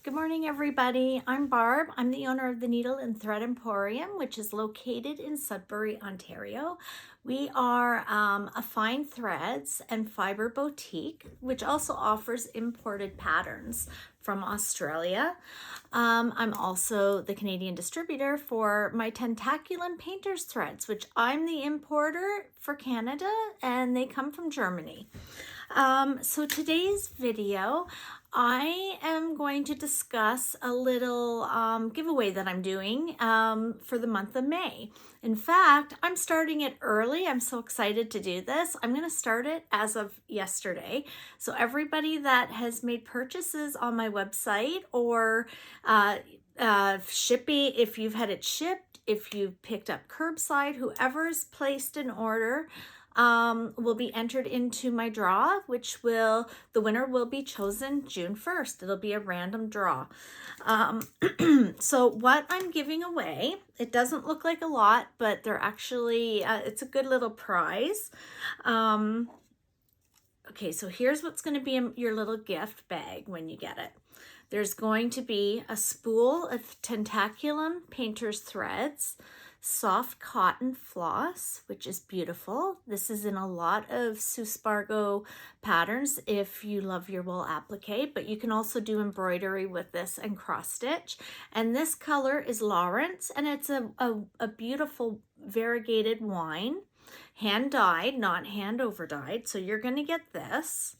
Good morning, everybody. I'm Barb. I'm the owner of the Needle and Thread Emporium, which is located in Sudbury, Ontario. We are a fine threads and fiber boutique, which also offers imported patterns from Australia. I'm also the Canadian distributor for my Tentaculum Painter's threads, which I'm the importer for Canada, and they come from Germany. So today's video, I am going to discuss a little giveaway that I'm doing for the month of May. In fact, I'm starting it early. I'm so excited to do this. I'm going to start it as of yesterday. So everybody that has made purchases on my website or shipping, if you've had it shipped, if you've picked up curbside, whoever's placed an order, will be entered into my draw, the winner will be chosen June 1st. It'll be a random draw. So what I'm giving away, it doesn't look like a lot, but they're actually, it's a good little prize. Okay, so here's what's going to be in your little gift bag when you get it. There's going to be a spool of Tentaculum Painter's threads, soft cotton floss, which is beautiful. This is in a lot of Suspargo patterns if you love your wool applique, but you can also do embroidery with this and cross stitch. And this color is Lawrence, and it's a beautiful variegated wine, hand dyed, not hand over dyed. So you're going to get this,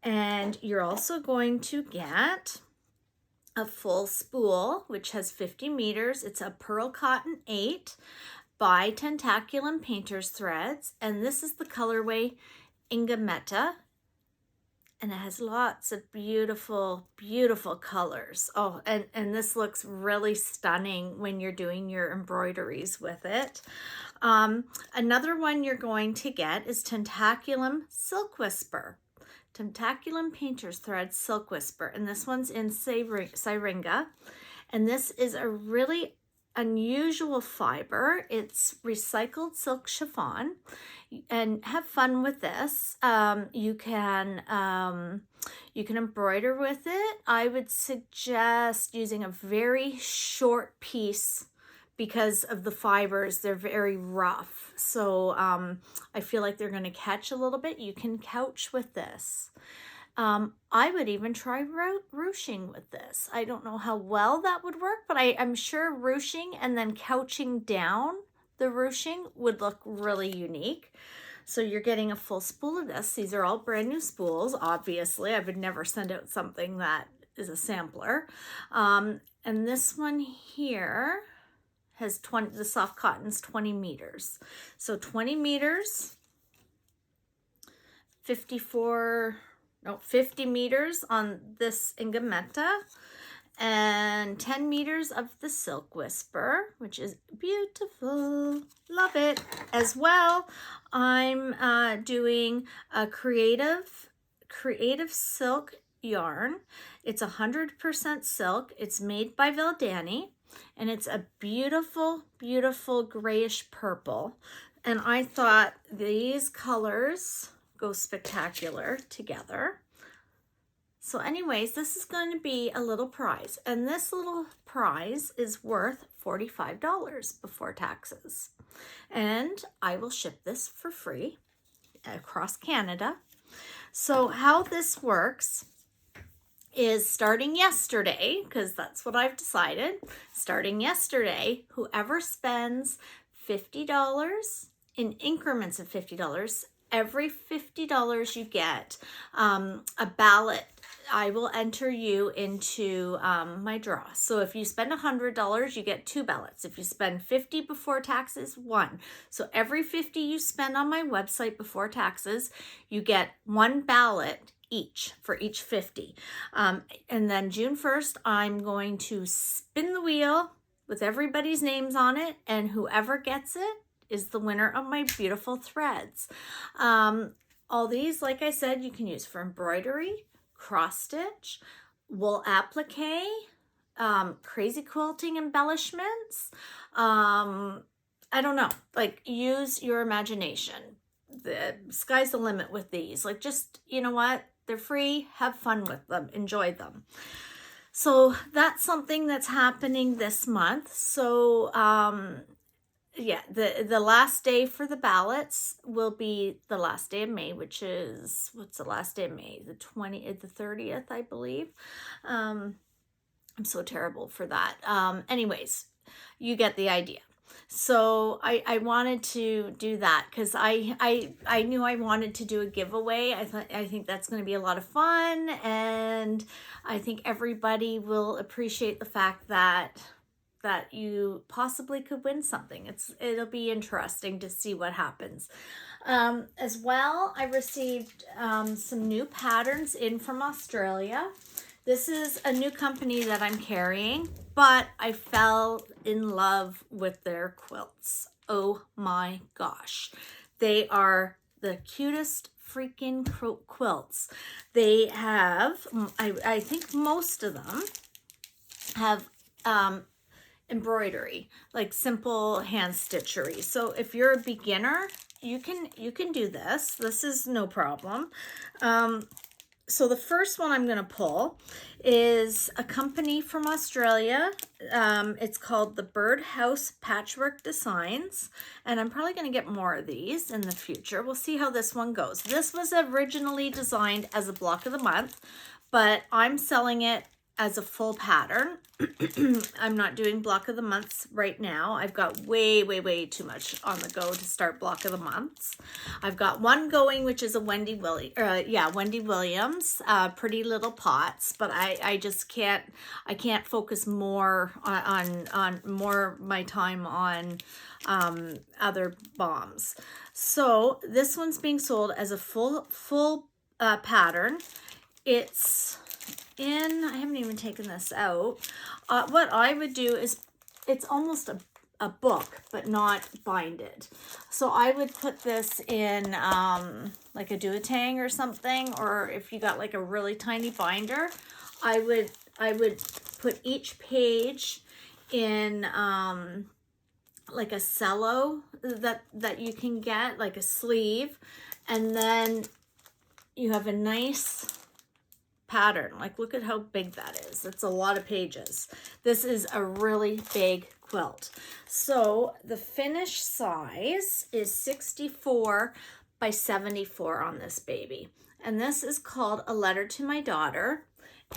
and you're also going to get a full spool, which has 50 meters. It's a Pearl Cotton 8 by Tentaculum Painter's Threads. And this is the colorway Ingametta. And it has lots of beautiful, beautiful colors. Oh, and this looks really stunning when you're doing your embroideries with it. Another one you're going to get is Tentaculum Silk Whisper. Tentaculum Painter's Thread Silk Whisper, and this one's in Syringa, and this is a really unusual fiber. It's recycled silk chiffon, and have fun with this. You can embroider with it. I would suggest using a very short piece because of the fibers. They're very rough, so I feel like they're going to catch a little bit. You can couch with this. I would even try ruching with this. I don't know how well that would work, but I'm sure ruching and then couching down the ruching would look really unique. So you're getting a full spool of this. These are all brand new spools, obviously. I would never send out something that is a sampler. And this one here has the soft cotton's 20 meters. So 20 meters, 50 meters on this Ingametta, and 10 meters of the Silk Whisper, which is beautiful. Love it. As well, I'm doing a creative silk yarn. It's 100% silk. It's made by Valdani. And it's a beautiful, beautiful grayish purple. And I thought these colors go spectacular together. So anyways, this is going to be a little prize. And this little prize is worth $45 before taxes. And I will ship this for free across Canada. So how this works is starting yesterday, because that's what I've decided, starting yesterday, whoever spends $50 in increments of $50, every $50 you get a ballot. I will enter you into my draw. So if you spend $100, you get 2 ballots. If you spend $50 before taxes, 1. So every $50 you spend on my website before taxes, you get 1 ballot each for each $50. And then June 1st, I'm going to spin the wheel with everybody's names on it, and whoever gets it is the winner of my beautiful threads. All these, like I said, you can use for embroidery, cross stitch, wool applique, crazy quilting embellishments. I don't know, like, use your imagination. The sky's the limit with these. Like, just, you know what? They're free. Have fun with them. Enjoy them. So that's something that's happening this month. So yeah, the last day for the ballots will be the last day of May, which is, what's the last day of May? The 30th, I believe. I'm so terrible for that. Anyways, you get the idea. So I wanted to do that because I knew I wanted to do a giveaway. I think that's going to be a lot of fun, and I think everybody will appreciate the fact that you possibly could win something. It'll be interesting to see what happens. As well, I received some new patterns in from Australia. This is a new company that I'm carrying, but I fell in love with their quilts. Oh my gosh. They are the cutest freaking quilts. They have, I think most of them have embroidery, like simple hand stitchery. So if you're a beginner, you can do this. This is no problem. So the first one I'm going to pull is a company from Australia. It's called the Birdhouse Patchwork Designs, and I'm probably going to get more of these in the future. We'll see how this one goes. This was originally designed as a block of the month, but I'm selling it as a full pattern. I'm not doing block of the months right now. I've got way too much on the go to start block of the months. I've got one going, which is a Wendy Williams, Pretty Little Pots, but I just can't, I can't focus more on more my time on other bombs. So this one's being sold as a full pattern. It's in, I haven't even taken this out. What I would do is, it's almost a book, but not binded. So I would put this in like a duotang or something, or if you got like a really tiny binder, I would put each page in like a cello that you can get, like a sleeve, and then you have a nice pattern. Like, look at how big that is. It's a lot of pages. This is a really big quilt. So the finished size is 64 by 74 on this baby. And this is called A Letter to My Daughter.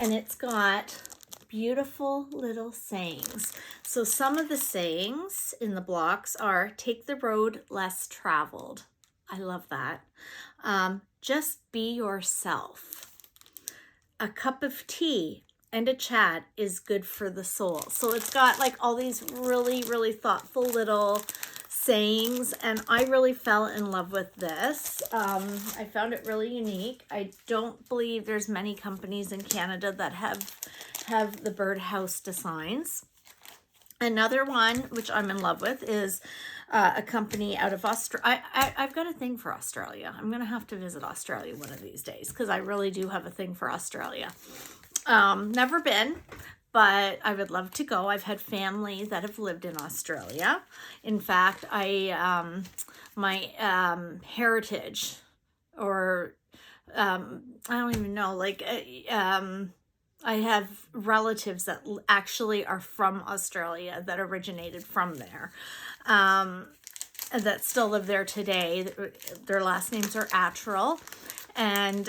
And it's got beautiful little sayings. So some of the sayings in the blocks are, take the road less traveled. I love that. Just be yourself. A cup of tea and a chat is good for the soul. So it's got like all these really thoughtful little sayings, and I really fell in love with this. I found it really unique. I don't believe there's many companies in Canada that have the birdhouse designs. Another one, which I'm in love with, is a company out of Australia. I've got a thing for Australia. I'm going to have to visit Australia one of these days because I really do have a thing for Australia. Never been, but I would love to go. I've had family that have lived in Australia. In fact, my heritage, or I don't even know, like I have relatives that actually are from Australia, that originated from there, that still live there today. Their last names are Attrell, and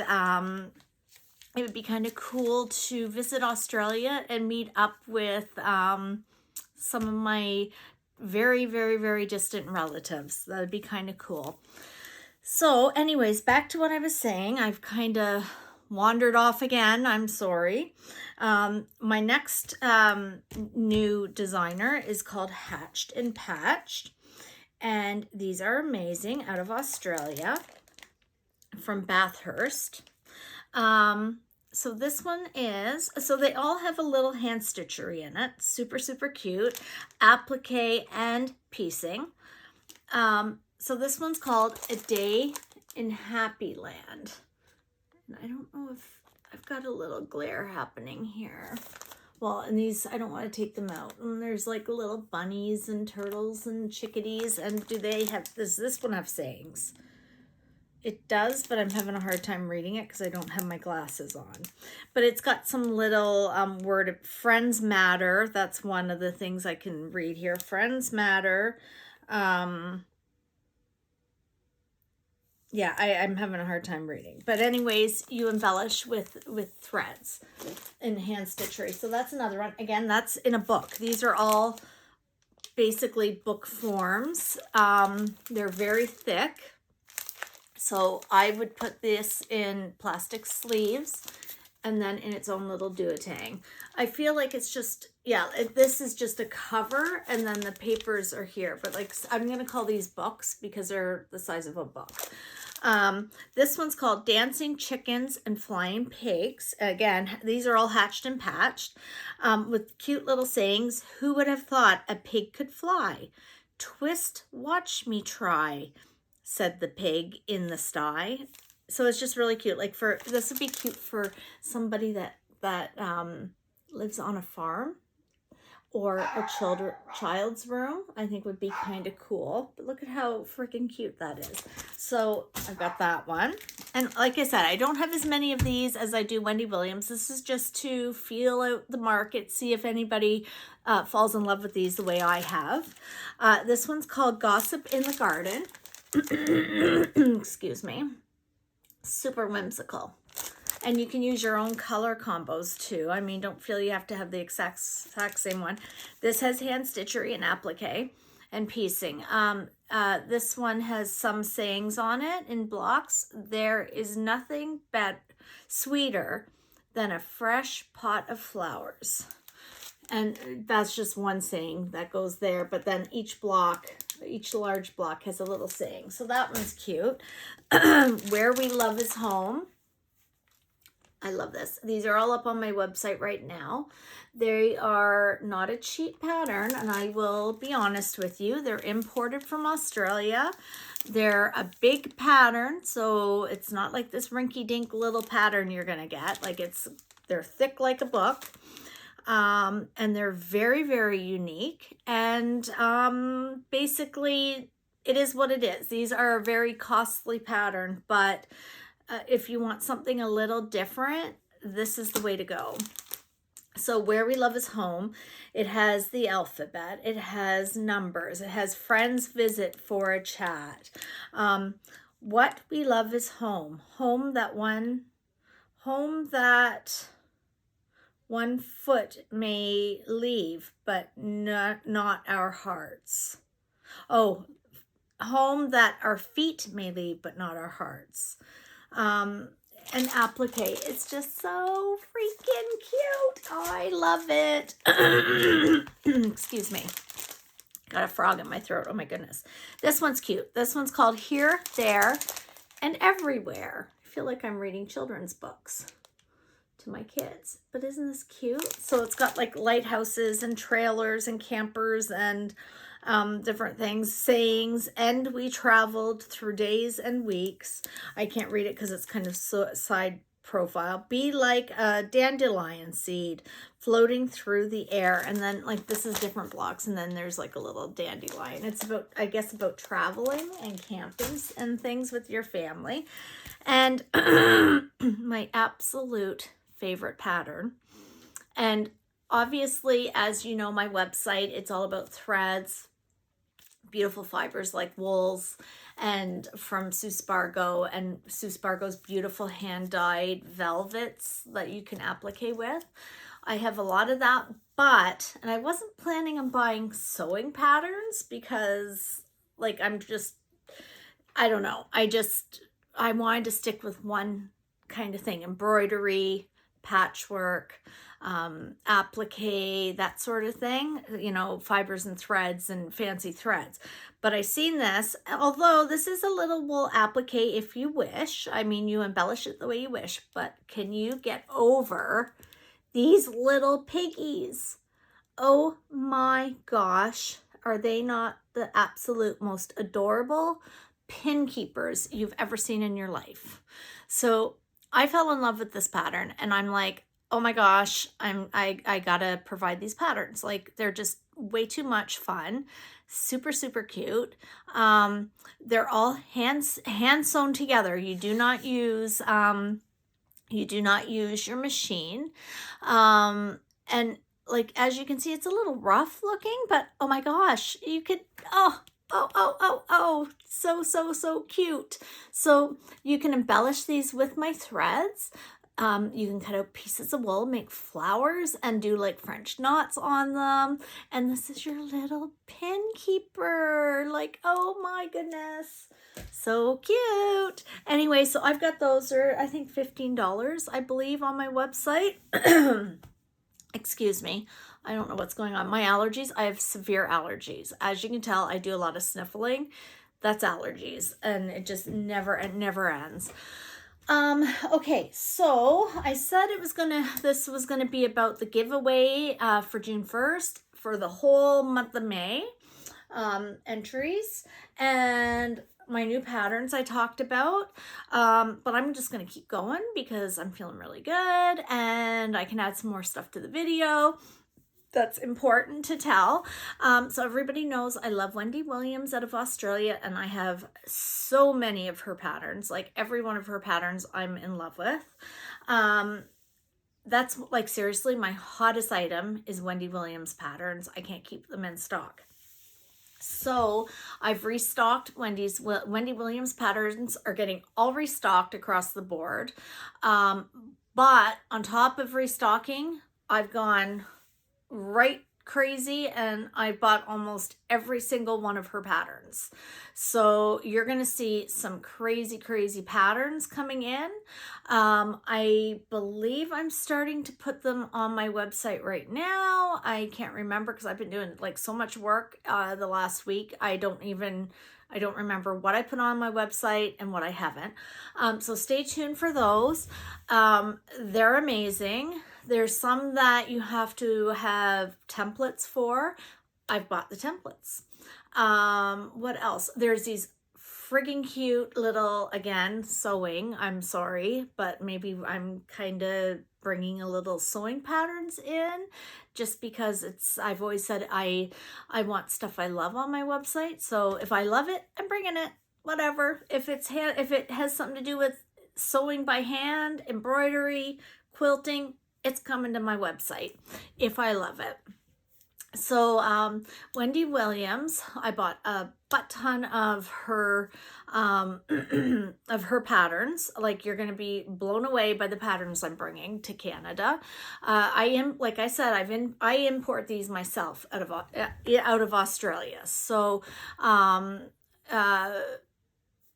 it would be kind of cool to visit Australia and meet up with some of my very distant relatives. That would be kind of cool. So anyways, back to what I was saying. I've kind of wandered off again. I'm sorry. My next new designer is called Hatched and Patched, and these are amazing, out of Australia, from Bathurst. So this one is, so they all have a little hand stitchery in it. Super cute. Applique and piecing. So this one's called A Day in Happy Land. I don't know if I've got a little glare happening here. Well, and these, I don't want to take them out. And there's like little bunnies and turtles and chickadees. And do they have, does this one have sayings? It does, but I'm having a hard time reading it because I don't have my glasses on. But it's got some little word, friends matter. That's one of the things I can read here. Friends matter. Yeah, I'm having a hard time reading. But anyways, you embellish with threads and hand stitchery. So that's another one. Again, that's in a book. These are all basically book forms. They're very thick. So I would put this in plastic sleeves and then in its own little duotang. I feel like it's just, yeah, this is just a cover and then the papers are here. But like, I'm going to call these books because they're the size of a book. This one's called Dancing Chickens and Flying Pigs. Again, these are all hatched and patched with cute little sayings. Who would have thought a pig could fly? Twist, watch me try, said the pig in the sty. So it's just really cute. Like this would be cute for somebody that lives on a farm, or a child's room. I think would be kind of cool. But look at how freaking cute that is. So I've got that one. And like I said, I don't have as many of these as I do Wendy Williams. This is just to feel out the market, see if anybody falls in love with these the way I have. This one's called Gossip in the Garden. Excuse me. Super whimsical. And you can use your own color combos too. I mean, don't feel you have to have the exact same one. This has hand stitchery and applique and piecing. This one has some sayings on it in blocks. There is nothing sweeter than a fresh pot of flowers. And that's just one saying that goes there. But then each large block has a little saying. So that one's cute. Where We Love is Home. I love this. These are all up on my website right now. They are not a cheap pattern, and I will be honest with you. They're imported from Australia. They're a big pattern, so it's not like this rinky-dink little pattern you're going to get. Like they're thick like a book. And they're very, very unique. And basically, it is what it is. These are a very costly pattern, but if you want something a little different, this is the way to go. So Where We Love is Home. It has the alphabet. It has numbers. It has friends visit for a chat. What we love is home. Home that one foot may leave, but not our hearts. Oh, home that our feet may leave, but not our hearts. And applique. It's just so freaking cute. Oh, I love it. Excuse me. Got a frog in my throat. Oh my goodness. This one's cute. This one's called Here, There, and Everywhere. I feel like I'm reading children's books to my kids. But isn't this cute? So it's got like lighthouses and trailers and campers and different things, sayings, and we traveled through days and weeks. I can't read it because it's kind of side profile. Be like a dandelion seed floating through the air. And then like this is different blocks, and then there's like a little dandelion. It's about, I guess, about traveling and camping and things with your family. And my absolute favorite pattern. And obviously, as you know, my website, it's all about threads, beautiful fibers like wools, and from Sue Spargo, and Sue Spargo's beautiful hand-dyed velvets that you can applique with. I have a lot of that, and I wasn't planning on buying sewing patterns because like I don't know. I wanted to stick with one kind of thing, embroidery, patchwork, applique, that sort of thing, you know, fibers and threads and fancy threads. But I seen this, although this is a little wool applique if you wish. I mean, you embellish it the way you wish, but can you get over these little piggies? Oh my gosh, are they not the absolute most adorable pin keepers you've ever seen in your life? So I fell in love with this pattern, and I'm like, oh my gosh, I gotta provide these patterns. Like, they're just way too much fun. Super, super cute. They're all hand sewn together. You do not use your machine. And like, as you can see, it's a little rough looking, but oh my gosh, you could, so, so, so cute. So you can embellish these with my threads. You can cut out pieces of wool, make flowers, and do like French knots on them. And this is your little pin keeper. Like, oh my goodness. So cute. Anyway, so I've got those are, I think, $15, I believe, on my website. Excuse me. I don't know what's going on. My allergies, I have severe allergies. As you can tell, I do a lot of sniffling. That's allergies, and it just never ends. Okay, so I said this was gonna be about the giveaway for June 1st for the whole month of May entries, and my new patterns I talked about, but I'm just gonna keep going because I'm feeling really good and I can add some more stuff to the video that's important to tell. So everybody knows I love Wendy Williams out of Australia, and I have so many of her patterns. Like, every one of her patterns I'm in love with. That's like, seriously, my hottest item is Wendy Williams patterns. I can't keep them in stock. So I've restocked Wendy Williams patterns are getting all restocked across the board. But on top of restocking, I've gone right crazy and I bought almost every single one of her patterns. So you're going to see some crazy patterns coming in. I believe I'm starting to put them on my website right now. I can't remember because I've been doing like so much work the last week. I don't remember what I put on my website and what I haven't. So stay tuned for those. They're amazing. There's some that you have to have templates for. I've bought the templates. What else? There's these friggin' cute little, again, sewing. I'm sorry, but maybe I'm kind of bringing a little sewing patterns in just because I've always said I want stuff I love on my website. So if I love it, I'm bringing it, whatever. If it has something to do with sewing by hand, embroidery, quilting, it's coming to my website if I love it. So Wendy Williams, I bought a butt ton of her patterns. Like, you're going to be blown away by the patterns I'm bringing to Canada. Like I said, I import these myself out of Australia. So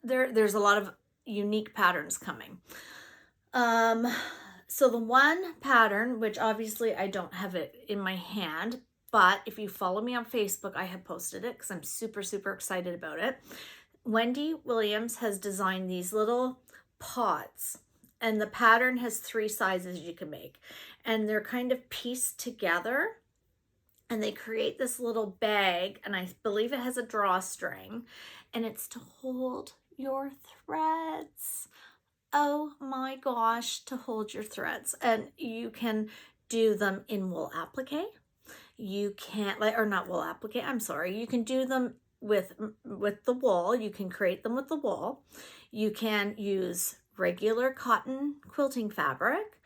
there's a lot of unique patterns coming. So the one pattern, which obviously I don't have it in my hand, but if you follow me on Facebook, I have posted it because I'm super excited about it. Wendy Williams has designed these little pods, and the pattern has 3 sizes you can make, and they're kind of pieced together, and they create this little bag, and I believe it has a drawstring, and it's to hold your threads. Oh my gosh, to hold your threads. And you can do them in wool applique. You can't, or not wool applique, I'm sorry. You can do them with the wool. You can create them with the wool. You can use regular cotton quilting fabric.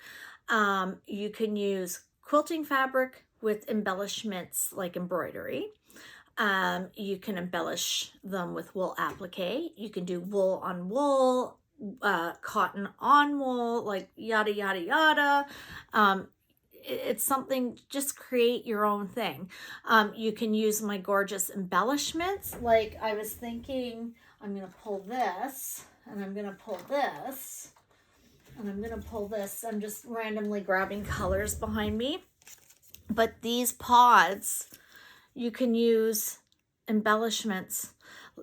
You can use quilting fabric with embellishments like embroidery. You can embellish them with wool applique. You can do wool on wool, cotton on wool, like yada. It's something, just create your own thing. You can use my gorgeous embellishments. Like, I was thinking, I'm going to pull this, and I'm going to pull this, and I'm going to pull this. I'm just randomly grabbing colors behind me. But these pods, you can use embellishments.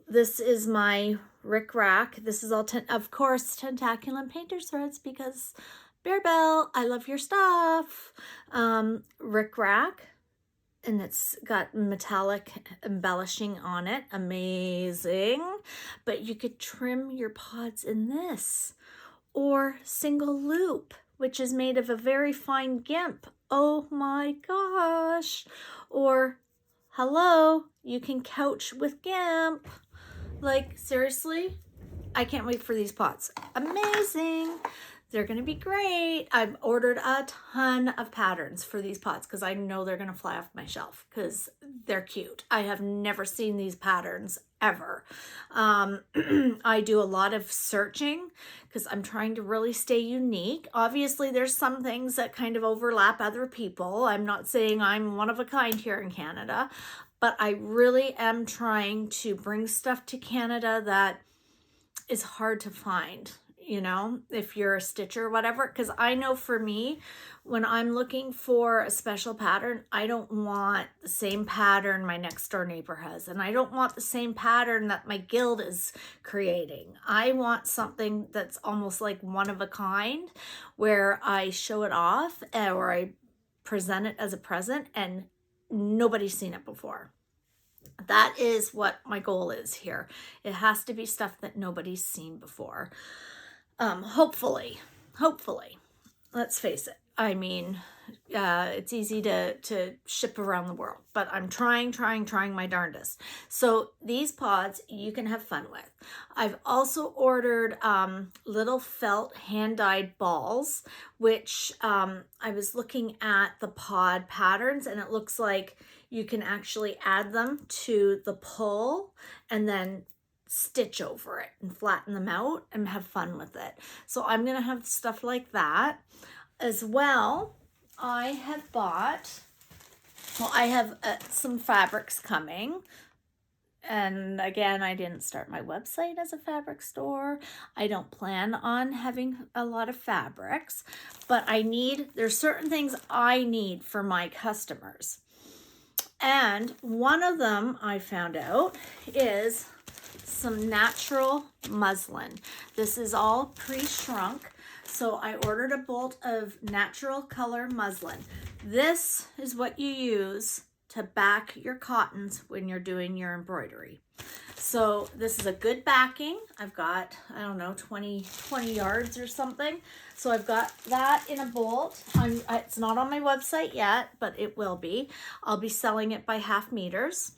This is my Rick Rack. This is all, of course, Tentaculum Painter's threads, because Bear Bell, I love your stuff. Rick Rack, and it's got metallic embellishing on it. Amazing. But you could trim your pods in this, or single loop, which is made of a very fine gimp. Oh my gosh. Or Hello, you can couch with GIMP. Like, seriously, I can't wait for these pots. Amazing. They're going to be great. I've ordered a ton of patterns for these pots because I know they're going to fly off my shelf because they're cute. I have never seen these patterns ever. I do a lot of searching because I'm trying to really stay unique. Obviously, there's some things that kind of overlap other people. I'm not saying I'm one of a kind here in Canada, but I really am trying to bring stuff to Canada that is hard to find, you know, if you're a stitcher or whatever. Because I know for me, when I'm looking for a special pattern, I don't want the same pattern my next door neighbor has, and I don't want the same pattern that my guild is creating. I want something that's almost like one of a kind, where I show it off or I present it as a present and nobody's seen it before. That is what my goal is here. It has to be stuff that nobody's seen before. Hopefully, let's face it. I mean, it's easy to ship around the world, but I'm trying my darndest. So these pods you can have fun with. I've also ordered little felt hand-dyed balls, which I was looking at the pod patterns, and it looks like you can actually add them to the pull and then stitch over it and flatten them out and have fun with it. So I'm gonna have stuff like that. As well, I have bought, well, I have some fabrics coming. And again, I didn't start my website as a fabric store. I don't plan on having a lot of fabrics, but there's certain things I need for my customers. And one of them I found out is some natural muslin. This is all pre-shrunk. So I ordered a bolt of natural color muslin. This is what you use to back your cottons when you're doing your embroidery. So this is a good backing. I've got, I don't know, 20 yards or something. So I've got that in a bolt. It's not on my website yet, but it will be. I'll be selling it by half meters.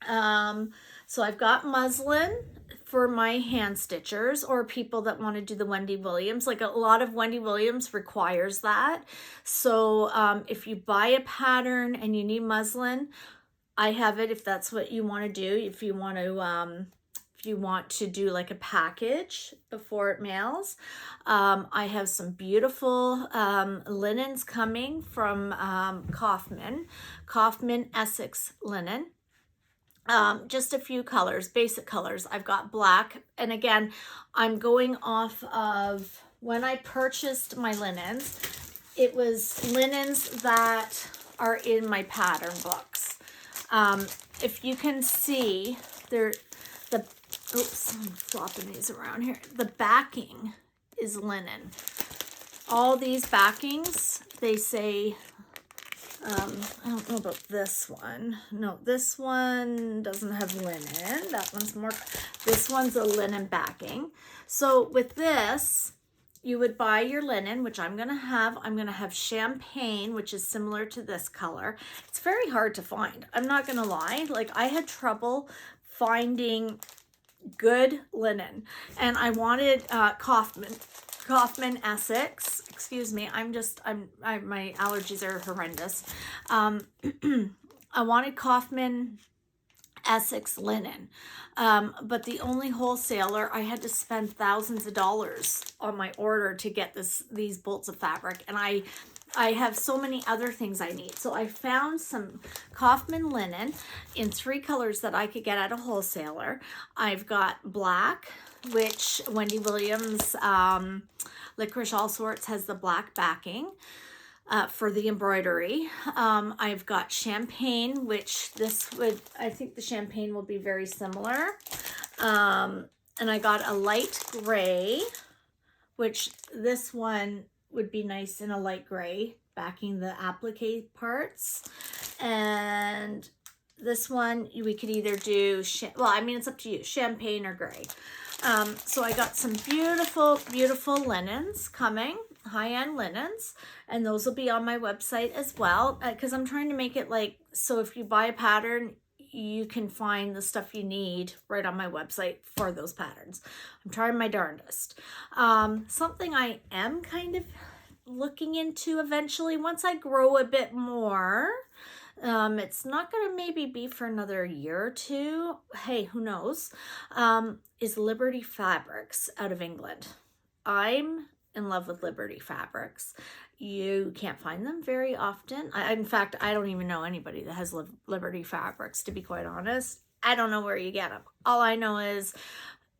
So I've got muslin for my hand stitchers or people that want to do the Wendy Williams. Like, a lot of Wendy Williams requires that. So if you buy a pattern and you need muslin, I have it if that's what you want to do. If you want to do like a package before it mails. I have some beautiful linens coming from Kaufman Essex linen. Just a few colors, basic colors. I've got black, and again, I'm going off of when I purchased my linens. It was linens that are in my pattern books. If you can see, oops, I'm flopping these around here. The backing is linen. All these backings, they say, I don't know about this one. No, this one doesn't have linen. That one's more, this one's a linen backing. So with this, you would buy your linen, which I'm going to have champagne, which is similar to this color. It's very hard to find. I'm not going to lie. Like, I had trouble finding good linen, and I wanted Kaufman Essex. Excuse me. My allergies are horrendous. I wanted Kaufman Essex linen, but the only wholesaler, I had to spend thousands of dollars on my order to get these bolts of fabric, and I have so many other things I need. So I found some Kaufman linen in 3 colors that I could get at a wholesaler. I've got black, which Wendy Williams Licorice All Sorts has the black backing for the embroidery. I've got champagne, which I think the champagne will be very similar. And I got a light gray, which this one would be nice in a light gray, backing the applique parts. And this one, we could either do, it's up to you, champagne or gray. So I got some beautiful, beautiful linens coming. high-end linens, and those will be on my website as well, because I'm trying to make it like, so if you buy a pattern, you can find the stuff you need right on my website for those patterns. I'm trying my darndest. Something I am kind of looking into eventually, once I grow a bit more, it's not going to maybe be for another year or two. Hey, who knows? Is Liberty Fabrics out of England. I'm in love with Liberty Fabrics. You can't find them very often. In fact, I don't even know anybody that has Liberty Fabrics, to be quite honest. I don't know where you get them. All I know is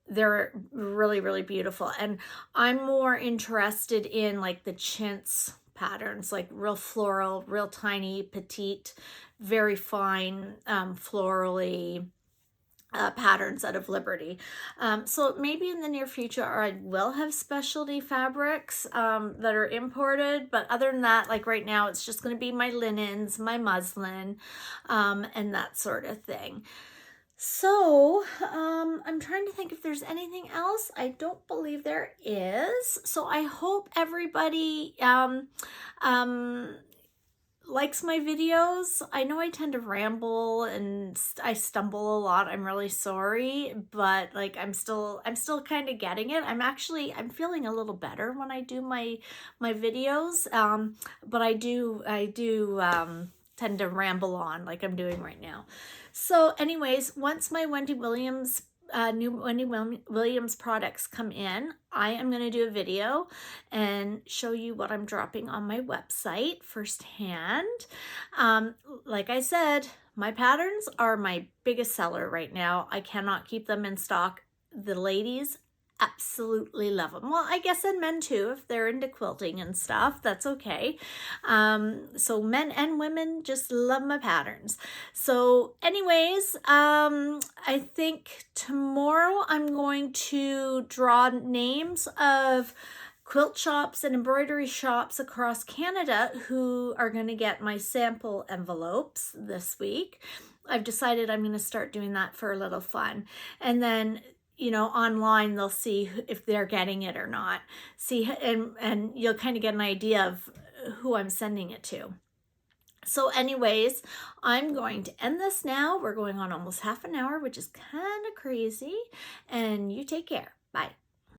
they're really, really beautiful. And I'm more interested in like the chintz patterns, like real floral, real tiny, petite, very fine, florally patterns out of Liberty. So maybe in the near future I will have specialty fabrics that are imported, but other than that, like right now, it's just going to be my linens, my muslin, and that sort of thing. So I'm trying to think if there's anything else. I don't believe there is. So I hope everybody likes my videos. I know I tend to ramble and I stumble a lot. I'm really sorry, but like I'm still kind of getting it. I'm feeling a little better when I do my videos. But I do tend to ramble on like I'm doing right now. So anyways, once my new Wendy Williams products come in, I am going to do a video and show you what I'm dropping on my website firsthand. Like I said, my patterns are my biggest seller right now. I cannot keep them in stock. The ladies absolutely love them. Well, I guess, and men too, if they're into quilting and stuff, that's okay. So men and women just love my patterns. So anyways, I think tomorrow I'm going to draw names of quilt shops and embroidery shops across Canada who are going to get my sample envelopes this week. I've decided I'm going to start doing that for a little fun. And then online they'll see if they're getting it or not. And you'll kind of get an idea of who I'm sending it to. So anyways, I'm going to end this now. We're going on almost half an hour, which is kind of crazy. And you take care. Bye.